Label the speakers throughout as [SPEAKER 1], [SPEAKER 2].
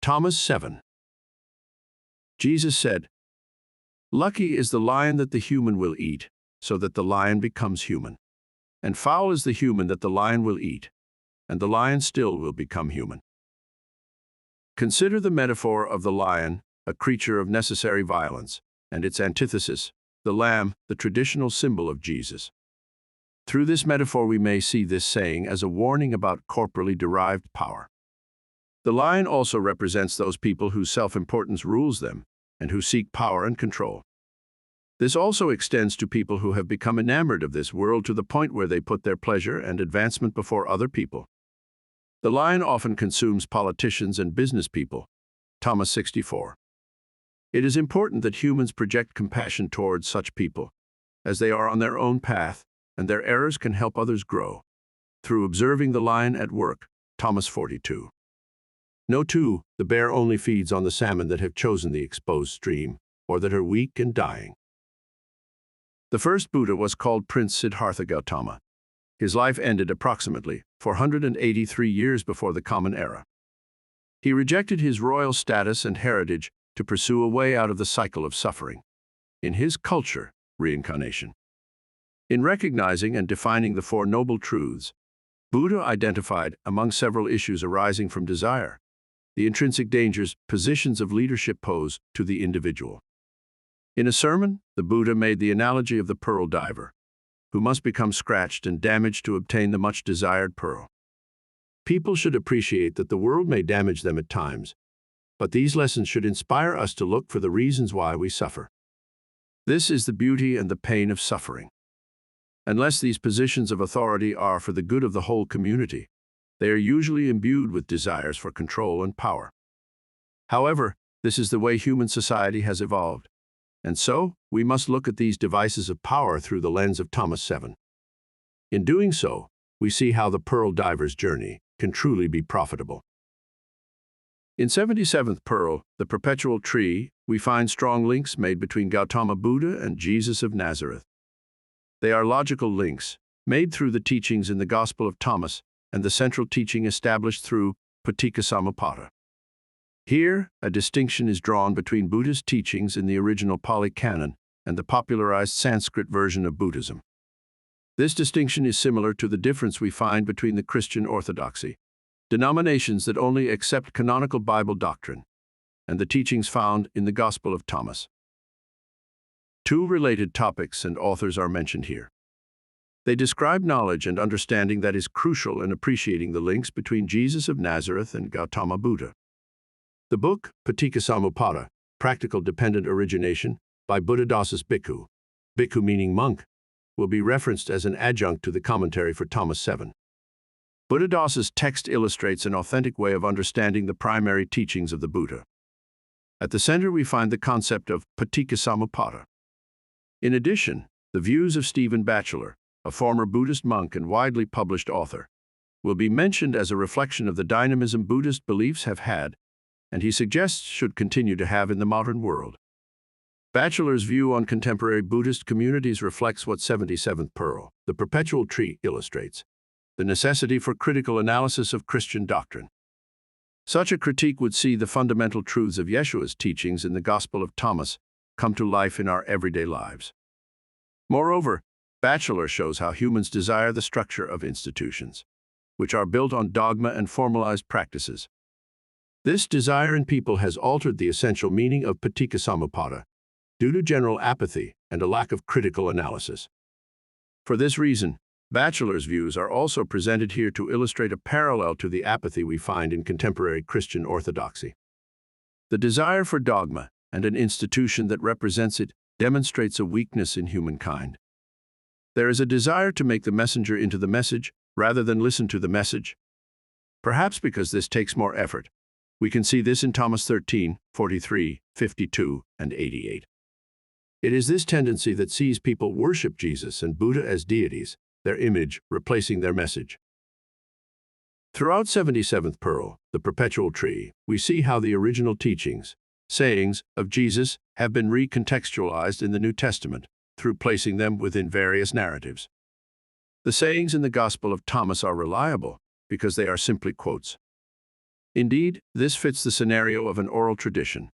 [SPEAKER 1] Thomas 7. Jesus said, "Lucky is the lion that the human will eat, so that the lion becomes human. And foul is the human that the lion will eat, and the lion still will become human." Consider the metaphor of the lion, a creature of necessary violence, and its antithesis, the lamb, the traditional symbol of Jesus. Through this metaphor we may see this saying as a warning about corporally derived power. The lion also represents those people whose self-importance rules them and who seek power and control. This also extends to people who have become enamored of this world to the point where they put their pleasure and advancement before other people. The lion often consumes politicians and business people. Thomas 64. It is important that humans project compassion towards such people, as they are on their own path, and their errors can help others grow. Through observing the lion at work. Thomas 42. No, too, the bear only feeds on the salmon that have chosen the exposed stream, or that are weak and dying. The first Buddha was called Prince Siddhartha Gautama. His life ended approximately 483 years before the Common Era. He rejected his royal status and heritage to pursue a way out of the cycle of suffering. In his culture, reincarnation. In recognizing and defining the Four Noble Truths, Buddha identified, among several issues arising from desire, the intrinsic dangers positions of leadership pose to the individual. In a sermon, the Buddha made the analogy of the pearl diver, who must become scratched and damaged to obtain the much-desired pearl. People should appreciate that the world may damage them at times, but these lessons should inspire us to look for the reasons why we suffer. This is the beauty and the pain of suffering. Unless these positions of authority are for the good of the whole community, they are usually imbued with desires for control and power. However, this is the way human society has evolved, and so we must look at these devices of power through the lens of Thomas 7. In doing so, we see how the pearl diver's journey can truly be profitable. In 77th Pearl, the Perpetual Tree, we find strong links made between Gautama Buddha and Jesus of Nazareth. They are logical links, made through the teachings in the Gospel of Thomas and the central teaching established through Paticca. Here, a distinction is drawn between Buddha's teachings in the original Pali Canon and the popularized Sanskrit version of Buddhism. This distinction is similar to the difference we find between the Christian orthodoxy, denominations that only accept canonical Bible doctrine, and the teachings found in the Gospel of Thomas. Two related topics and authors are mentioned here. They describe knowledge and understanding that is crucial in appreciating the links between Jesus of Nazareth and Gautama Buddha. The book, Paticca, Practical Dependent Origination, by Buddhadasa's Bhikkhu, Bhikkhu meaning monk, will be referenced as an adjunct to the commentary for Thomas 7. Buddhadasa's text illustrates an authentic way of understanding the primary teachings of the Buddha. At the center we find the concept of Paticca. In addition, the views of Stephen Batchelor, a former Buddhist monk and widely published author, will be mentioned as a reflection of the dynamism Buddhist beliefs have had, and he suggests should continue to have in the modern world. Batchelor's view on contemporary Buddhist communities reflects what 77th Pearl, the Perpetual Tree, illustrates: the necessity for critical analysis of Christian doctrine. Such a critique would see the fundamental truths of Yeshua's teachings in the Gospel of Thomas come to life in our everyday lives. Moreover, Batchelor shows how humans desire the structure of institutions, which are built on dogma and formalized practices. This desire in people has altered the essential meaning of Paticca due to general apathy and a lack of critical analysis. For this reason, Batchelor's views are also presented here to illustrate a parallel to the apathy we find in contemporary Christian orthodoxy. The desire for dogma and an institution that represents it demonstrates a weakness in humankind. There is a desire to make the messenger into the message rather than listen to the message. Perhaps because this takes more effort. We can see this in Thomas 13, 43, 52, and 88. It is this tendency that sees people worship Jesus and Buddha as deities, their image replacing their message. Throughout 77th Pearl, the Perpetual Tree, we see how the original teachings, sayings, of Jesus have been recontextualized in the New Testament through placing them within various narratives. The sayings in the Gospel of Thomas are reliable because they are simply quotes. Indeed, this fits the scenario of an oral tradition,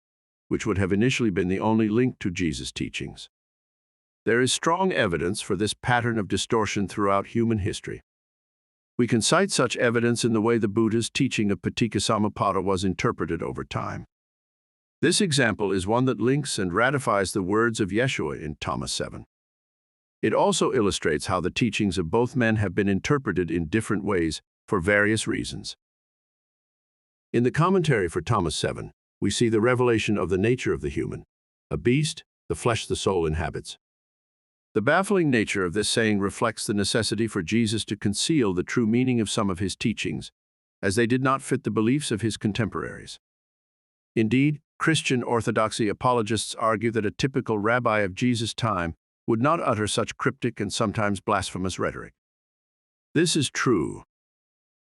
[SPEAKER 1] which would have initially been the only link to Jesus' teachings. There is strong evidence for this pattern of distortion throughout human history. We can cite such evidence in the way the Buddha's teaching of Paticcasamuppada was interpreted over time. This example is one that links and ratifies the words of Yeshua in Thomas 7. It also illustrates how the teachings of both men have been interpreted in different ways for various reasons. In the commentary for Thomas 7, we see the revelation of the nature of the human, a beast, the flesh the soul inhabits. The baffling nature of this saying reflects the necessity for Jesus to conceal the true meaning of some of his teachings, as they did not fit the beliefs of his contemporaries. Indeed, Christian orthodoxy apologists argue that a typical rabbi of Jesus' time would not utter such cryptic and sometimes blasphemous rhetoric. This is true.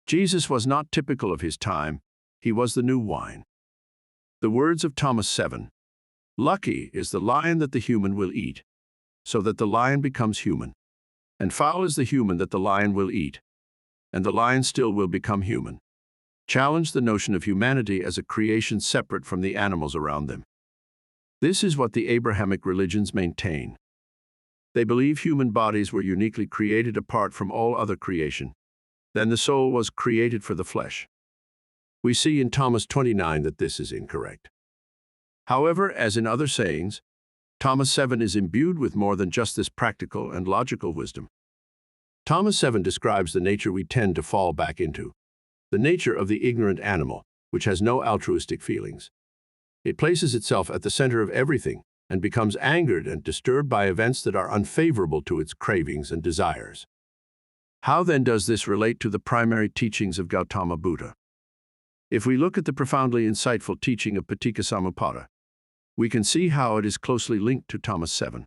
[SPEAKER 1] Jesus was not typical of his time, he was the new wine. The words of Thomas 7, "Lucky is the lion that the human will eat, so that the lion becomes human. And foul is the human that the lion will eat, and the lion still will become human," challenge the notion of humanity as a creation separate from the animals around them. This is what the Abrahamic religions maintain. They believe human bodies were uniquely created apart from all other creation. Then the soul was created for the flesh. We see in Thomas 29 that this is incorrect. However, as in other sayings, Thomas 7 is imbued with more than just this practical and logical wisdom. Thomas 7 describes the nature we tend to fall back into, the nature of the ignorant animal, which has no altruistic feelings. It places itself at the center of everything and becomes angered and disturbed by events that are unfavorable to its cravings and desires. How then does this relate to the primary teachings of Gautama Buddha? If we look at the profoundly insightful teaching of Paticcasamuppada, we can see how it is closely linked to Thomas 7.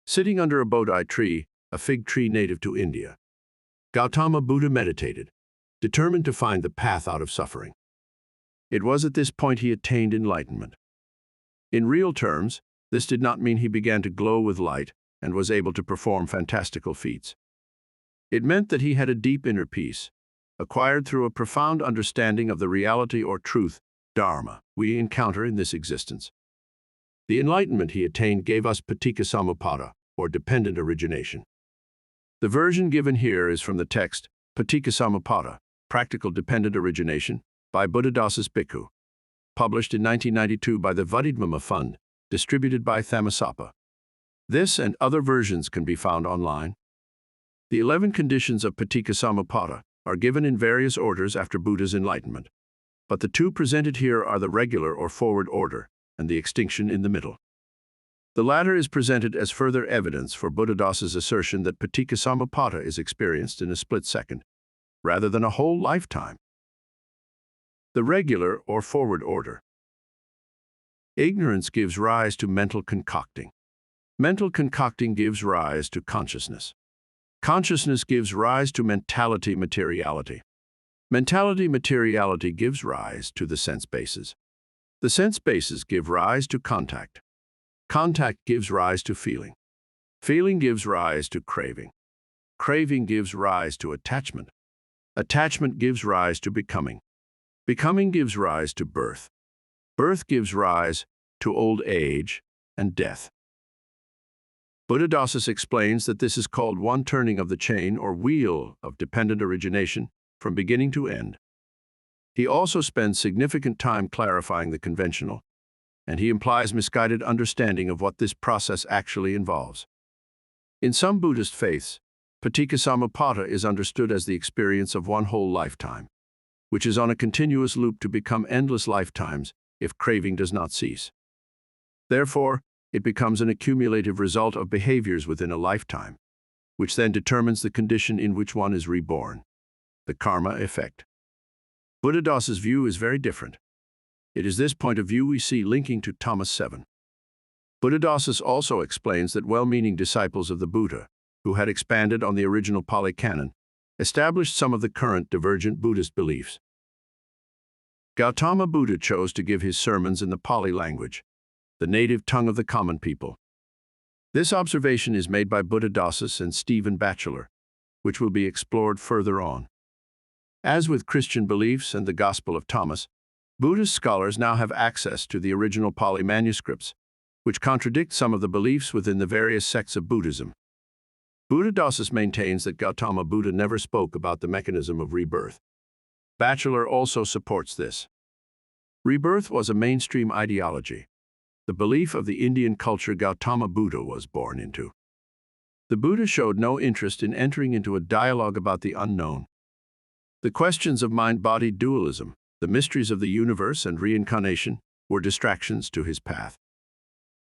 [SPEAKER 1] Sitting under a Bodhi tree, a fig tree native to India, Gautama Buddha meditated, determined to find the path out of suffering. It was at this point he attained enlightenment. In real terms, this did not mean he began to glow with light and was able to perform fantastical feats. It meant that he had a deep inner peace, acquired through a profound understanding of the reality or truth, Dharma, we encounter in this existence. The enlightenment he attained gave us Paticcasamuppada, or dependent origination. The version given here is from the text Paticcasamuppada, Practical Dependent Origination, by Buddhadasa's Bhikkhu, published in 1992 by the Vadidmama Fund, distributed by Thammasapa. This and other versions can be found online. The 11 conditions of Paticcasamuppada are given in various orders after Buddha's enlightenment, but the two presented here are the regular or forward order and the extinction in the middle. The latter is presented as further evidence for Buddhadasa's assertion that Paticcasamuppada is experienced in a split second, rather than a whole lifetime. The regular or forward order. Ignorance gives rise to mental concocting. Mental concocting gives rise to consciousness. Consciousness gives rise to mentality materiality. Mentality materiality gives rise to the sense bases. The sense bases give rise to contact. Contact gives rise to feeling. Feeling gives rise to craving. Craving gives rise to attachment. Attachment gives rise to becoming. Becoming gives rise to birth. Birth gives rise to old age and death. Buddhadasa explains that this is called one turning of the chain or wheel of dependent origination from beginning to end. He also spends significant time clarifying the conventional, and he implies misguided understanding of what this process actually involves. In some Buddhist faiths, Paticcasamuppada is understood as the experience of one whole lifetime, which is on a continuous loop to become endless lifetimes if craving does not cease. Therefore, it becomes an accumulative result of behaviors within a lifetime, which then determines the condition in which one is reborn, the karma effect. Buddhadasa's view is very different. It is this point of view we see linking to Thomas 7. Buddhadasa also explains that well-meaning disciples of the Buddha, who had expanded on the original Pali Canon, established some of the current divergent Buddhist beliefs. Gautama Buddha chose to give his sermons in the Pali language, the native tongue of the common people. This observation is made by Buddhadasa and Stephen Batchelor, which will be explored further on. As with Christian beliefs and the Gospel of Thomas, Buddhist scholars now have access to the original Pali manuscripts, which contradict some of the beliefs within the various sects of Buddhism. Buddha maintains that Gautama Buddha never spoke about the mechanism of rebirth. Batchelor also supports this. Rebirth was a mainstream ideology, the belief of the Indian culture Gautama Buddha was born into. The Buddha showed no interest in entering into a dialogue about the unknown. The questions of mind-body dualism, the mysteries of the universe and reincarnation were distractions to his path.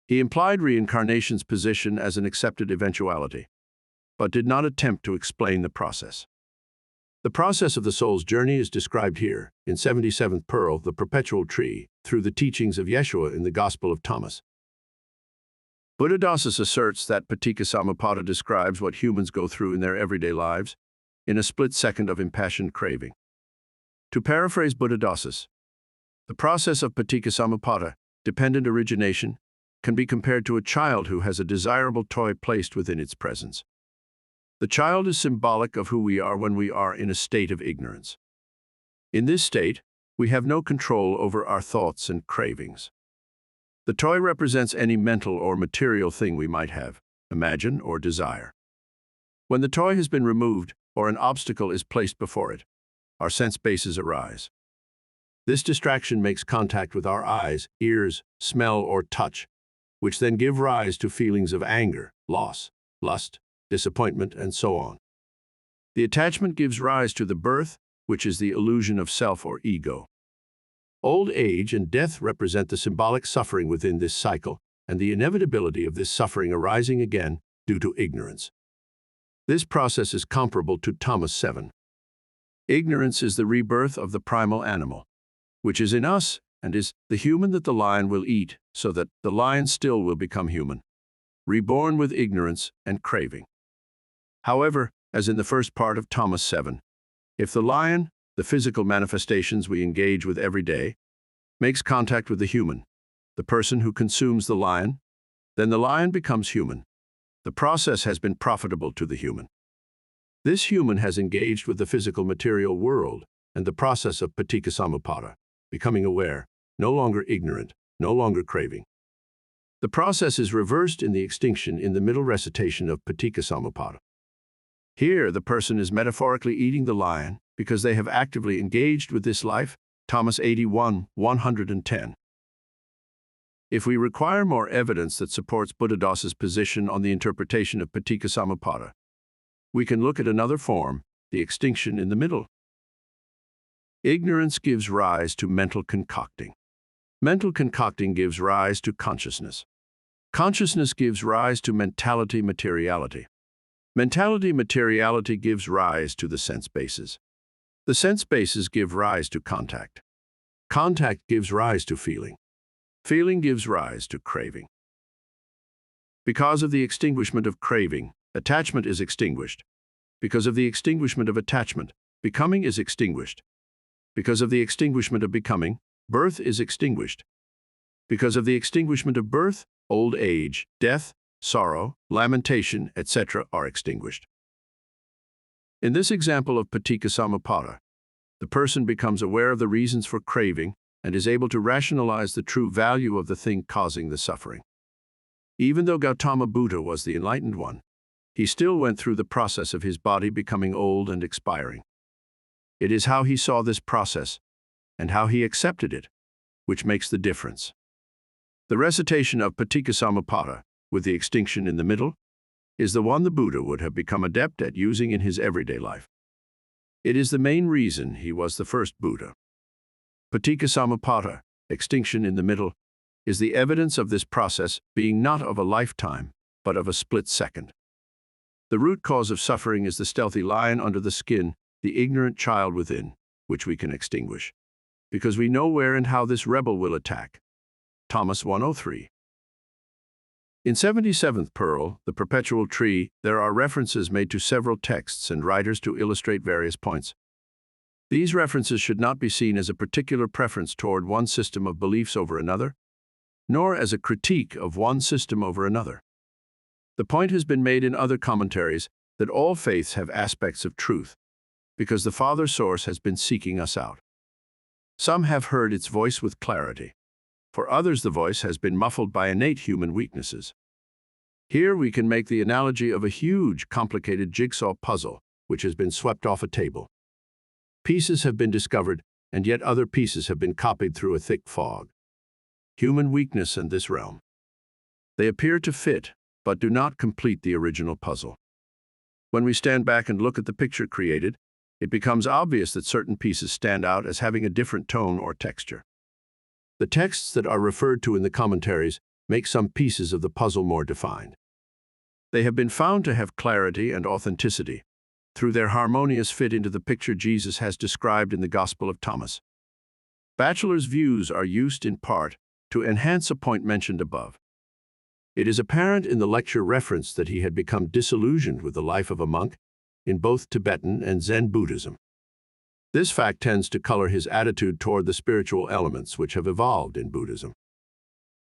[SPEAKER 1] He implied reincarnation's position as an accepted eventuality, but did not attempt to explain the process. The process of the soul's journey is described here, in 77th Pearl, the Perpetual Tree, through the teachings of Yeshua in the Gospel of Thomas. Buddha asserts that Paticca describes what humans go through in their everyday lives, in a split second of impassioned craving. To paraphrase Buddha, the process of Paticca, dependent origination, can be compared to a child who has a desirable toy placed within its presence. The child is symbolic of who we are when we are in a state of ignorance. In this state, we have no control over our thoughts and cravings. The toy represents any mental or material thing we might have, imagine, or desire. When the toy has been removed or an obstacle is placed before it, our sense bases arise. This distraction makes contact with our eyes, ears, smell, or touch, which then give rise to feelings of anger, loss, lust, disappointment, and so on. The attachment gives rise to the birth, which is the illusion of self or ego. Old age and death represent the symbolic suffering within this cycle and the inevitability of this suffering arising again due to ignorance. This process is comparable to Thomas 7. Ignorance is the rebirth of the primal animal, which is in us and is the human that the lion will eat, so that the lion still will become human, reborn with ignorance and craving. However, as in the first part of Thomas 7, if the lion, the physical manifestations we engage with every day, makes contact with the human, the person who consumes the lion, then the lion becomes human. The process has been profitable to the human. This human has engaged with the physical material world and the process of Paticca, becoming aware, no longer ignorant, no longer craving. The process is reversed in the extinction in the middle recitation of Paticca. Here, the person is metaphorically eating the lion because they have actively engaged with this life, Thomas 81, 110. If we require more evidence that supports Buddha's position on the interpretation of Paticca, we can look at another form, the extinction in the middle. Ignorance gives rise to mental concocting. Mental concocting gives rise to consciousness. Consciousness gives rise to mentality materiality. Mentality materiality gives rise to the sense bases. The sense bases give rise to contact. Contact gives rise to feeling. Feeling gives rise to craving. Because of the extinguishment of craving, attachment is extinguished. Because of the extinguishment of attachment, becoming is extinguished. Because of the extinguishment of becoming, birth is extinguished. Because of the extinguishment of birth, old age, death, sorrow, lamentation, etc. are extinguished. In this example of Paticca, the person becomes aware of the reasons for craving and is able to rationalize the true value of the thing causing the suffering. Even though Gautama Buddha was the enlightened one, he still went through the process of his body becoming old and expiring. It is how he saw this process and how he accepted it which makes the difference. The recitation of Paticca, with the extinction in the middle, is the one the Buddha would have become adept at using in his everyday life. It is the main reason he was the first Buddha. Paticca, extinction in the middle, is the evidence of this process being not of a lifetime, but of a split second. The root cause of suffering is the stealthy lion under the skin, the ignorant child within, which we can extinguish, because we know where and how this rebel will attack. Thomas 103. In 77th Pearl, the Perpetual Tree, there are references made to several texts and writers to illustrate various points. These references should not be seen as a particular preference toward one system of beliefs over another, nor as a critique of one system over another. The point has been made in other commentaries that all faiths have aspects of truth, because the Father Source has been seeking us out. Some have heard its voice with clarity. For others, the voice has been muffled by innate human weaknesses. Here we can make the analogy of a huge, complicated jigsaw puzzle which has been swept off a table. Pieces have been discovered, and yet other pieces have been copied through a thick fog. Human weakness in this realm. They appear to fit, but do not complete the original puzzle. When we stand back and look at the picture created, it becomes obvious that certain pieces stand out as having a different tone or texture. The texts that are referred to in the commentaries make some pieces of the puzzle more defined. They have been found to have clarity and authenticity through their harmonious fit into the picture Jesus has described in the Gospel of Thomas. Batchelor's views are used in part to enhance a point mentioned above. It is apparent in the lecture reference that he had become disillusioned with the life of a monk in both Tibetan and Zen Buddhism. This fact tends to color his attitude toward the spiritual elements which have evolved in Buddhism.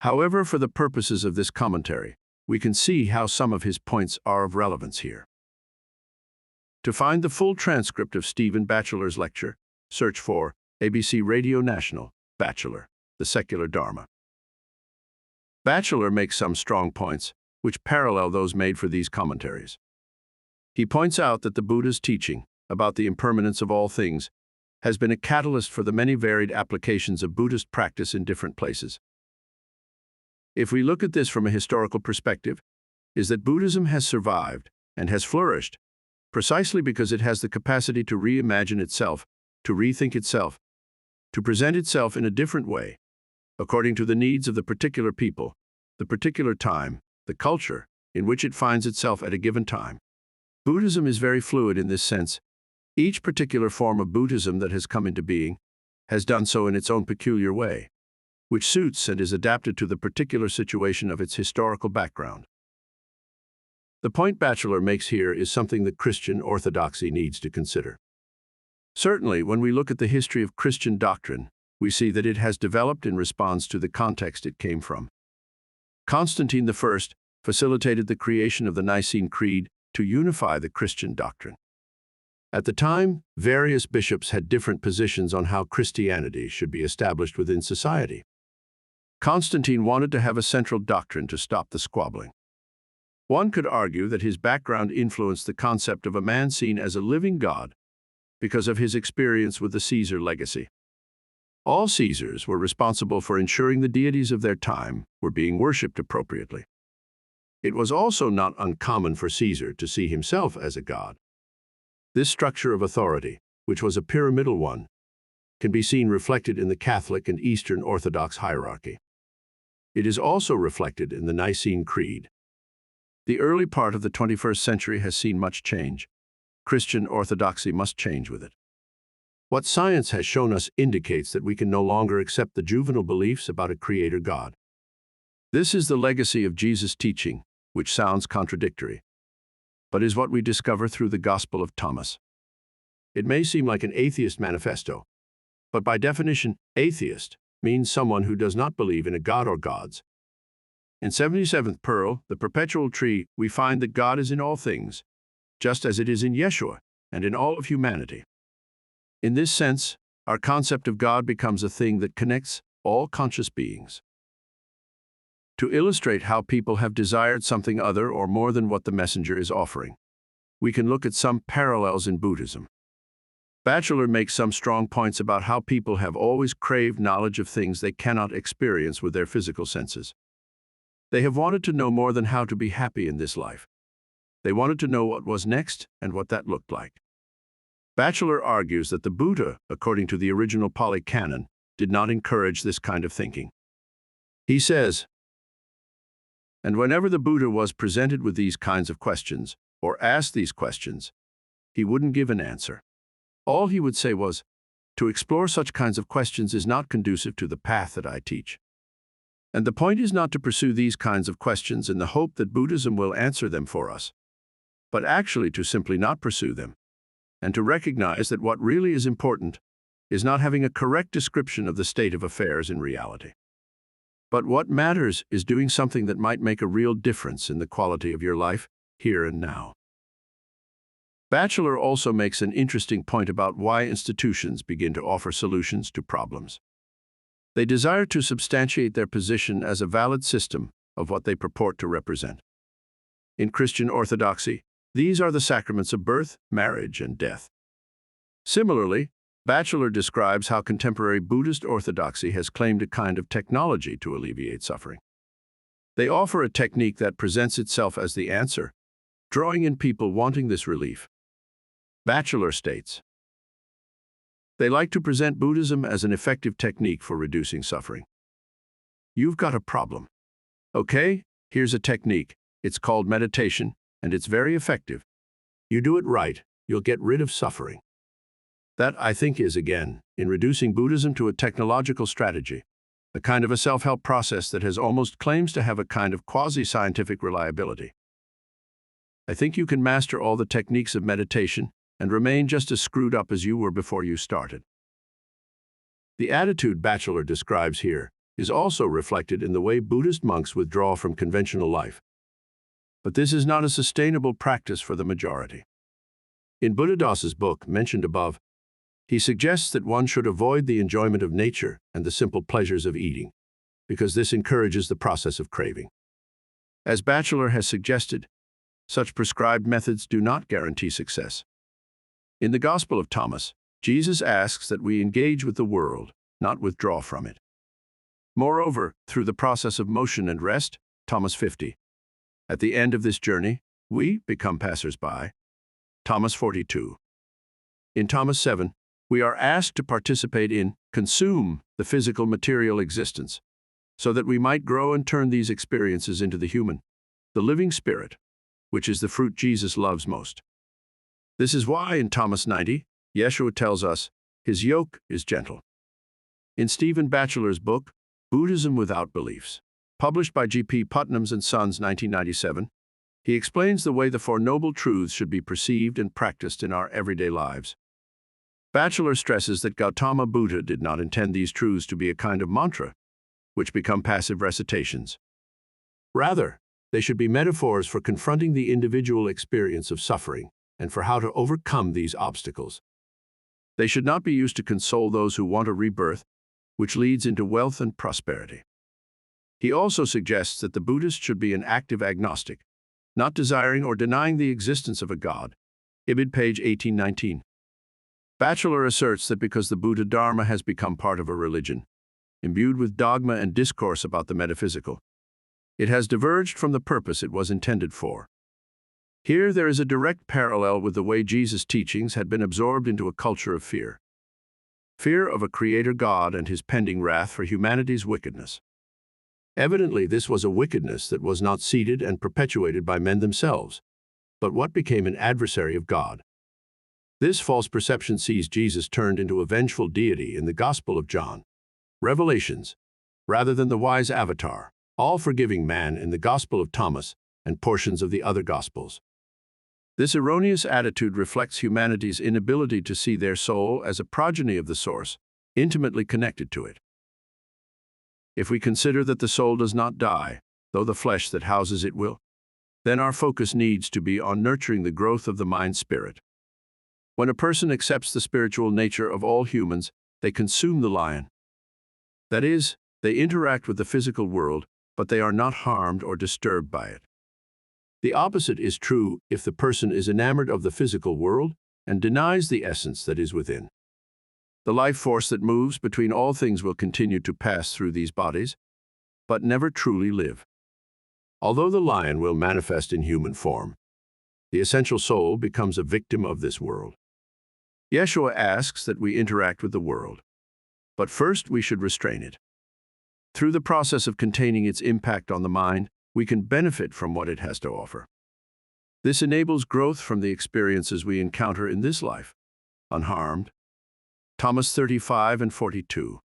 [SPEAKER 1] However, for the purposes of this commentary, we can see how some of his points are of relevance here. To find the full transcript of Stephen Batchelor's lecture, search for ABC Radio National, Batchelor, The Secular Dharma. Batchelor makes some strong points, which parallel those made for these commentaries. He points out that the Buddha's teaching about the impermanence of all things has been a catalyst for the many varied applications of Buddhist practice in different places. If we look at this from a historical perspective, is that Buddhism has survived and has flourished precisely because it has the capacity to reimagine itself, to rethink itself, to present itself in a different way, according to the needs of the particular people, the particular time, the culture in which it finds itself at a given time. Buddhism is very fluid in this sense. Each particular form of Buddhism that has come into being has done so in its own peculiar way, which suits and is adapted to the particular situation of its historical background. The point Batchelor makes here is something that Christian orthodoxy needs to consider. Certainly, when we look at the history of Christian doctrine, we see that it has developed in response to the context it came from. Constantine I facilitated the creation of the Nicene Creed to unify the Christian doctrine. At the time, various bishops had different positions on how Christianity should be established within society. Constantine wanted to have a central doctrine to stop the squabbling. One could argue that his background influenced the concept of a man seen as a living God because of his experience with the Caesar legacy. All Caesars were responsible for ensuring the deities of their time were being worshipped appropriately. It was also not uncommon for Caesar to see himself as a god. This structure of authority, which was a pyramidal one, can be seen reflected in the Catholic and Eastern Orthodox hierarchy. It is also reflected in the Nicene Creed. The early part of the 21st century has seen much change. Christian orthodoxy must change with it. What science has shown us indicates that we can no longer accept the juvenile beliefs about a creator God. This is the legacy of Jesus' teaching, which sounds contradictory, but is what we discover through the Gospel of Thomas. It may seem like an atheist manifesto, but by definition, atheist means someone who does not believe in a God or gods. In 77th Pearl, the Perpetual Tree, we find that God is in all things, just as it is in Yeshua and in all of humanity. In this sense, our concept of God becomes a thing that connects all conscious beings. To illustrate how people have desired something other or more than what the messenger is offering, we can look at some parallels in Buddhism. Batchelor makes some strong points about how people have always craved knowledge of things they cannot experience with their physical senses. They have wanted to know more than how to be happy in this life. They wanted to know what was next and what that looked like. Batchelor argues that the Buddha, according to the original Pali Canon, did not encourage this kind of thinking. He says, "And whenever the Buddha was presented with these kinds of questions, or asked these questions, he wouldn't give an answer. All he would say was, 'To explore such kinds of questions is not conducive to the path that I teach.' And the point is not to pursue these kinds of questions in the hope that Buddhism will answer them for us, but actually to simply not pursue them, and to recognize that what really is important is not having a correct description of the state of affairs in reality. But what matters is doing something that might make a real difference in the quality of your life, here and now." Batchelor also makes an interesting point about why institutions begin to offer solutions to problems. They desire to substantiate their position as a valid system of what they purport to represent. In Christian orthodoxy, these are the sacraments of birth, marriage, and death. Similarly, Batchelor describes how contemporary Buddhist orthodoxy has claimed a kind of technology to alleviate suffering. They offer a technique that presents itself as the answer, drawing in people wanting this relief. Batchelor states, "They like to present Buddhism as an effective technique for reducing suffering. You've got a problem. Okay, here's a technique. It's called meditation, and it's very effective. You do it right, you'll get rid of suffering." That, I think, is, again, in reducing Buddhism to a technological strategy, a kind of a self-help process that has almost claims to have a kind of quasi-scientific reliability. I think you can master all the techniques of meditation and remain just as screwed up as you were before you started. The attitude Batchelor describes here is also reflected in the way Buddhist monks withdraw from conventional life. But this is not a sustainable practice for the majority. In Buddhadas's book, mentioned above, he suggests that one should avoid the enjoyment of nature and the simple pleasures of eating, because this encourages the process of craving. As Batchelor has suggested, such prescribed methods do not guarantee success. In the Gospel of Thomas, Jesus asks that we engage with the world, not withdraw from it. Moreover, through the process of motion and rest, Thomas 50. At the end of this journey, we become passers-by. Thomas 42. In Thomas 7, we are asked to participate in, consume, the physical material existence, so that we might grow and turn these experiences into the human, the living spirit, which is the fruit Jesus loves most. This is why, in Thomas 90, Yeshua tells us, his yoke is gentle. In Stephen Batchelor's book, Buddhism Without Beliefs, published by G.P. Putnams and Sons, 1997, he explains the way the Four Noble Truths should be perceived and practiced in our everyday lives. Batchelor stresses that Gautama Buddha did not intend these truths to be a kind of mantra, which become passive recitations. Rather, they should be metaphors for confronting the individual experience of suffering and for how to overcome these obstacles. They should not be used to console those who want a rebirth, which leads into wealth and prosperity. He also suggests that the Buddhist should be an active agnostic, not desiring or denying the existence of a god. Ibid, page 1819. Batchelor asserts that because the Buddha Dharma has become part of a religion, imbued with dogma and discourse about the metaphysical, it has diverged from the purpose it was intended for. Here there is a direct parallel with the way Jesus' teachings had been absorbed into a culture of fear. Fear of a creator God and his pending wrath for humanity's wickedness. Evidently, this was a wickedness that was not seeded and perpetuated by men themselves, but what became an adversary of God. This false perception sees Jesus turned into a vengeful deity in the Gospel of John, Revelations, rather than the wise avatar, all-forgiving man in the Gospel of Thomas and portions of the other Gospels. This erroneous attitude reflects humanity's inability to see their soul as a progeny of the source, intimately connected to it. If we consider that the soul does not die, though the flesh that houses it will, then our focus needs to be on nurturing the growth of the mind-spirit. When a person accepts the spiritual nature of all humans, they consume the lion. That is, they interact with the physical world, but they are not harmed or disturbed by it. The opposite is true if the person is enamored of the physical world and denies the essence that is within. The life force that moves between all things will continue to pass through these bodies, but never truly live. Although the lion will manifest in human form, the essential soul becomes a victim of this world. Yeshua asks that we interact with the world, but first we should restrain it. Through the process of containing its impact on the mind, we can benefit from what it has to offer. This enables growth from the experiences we encounter in this life, unharmed. Thomas 35 and 42.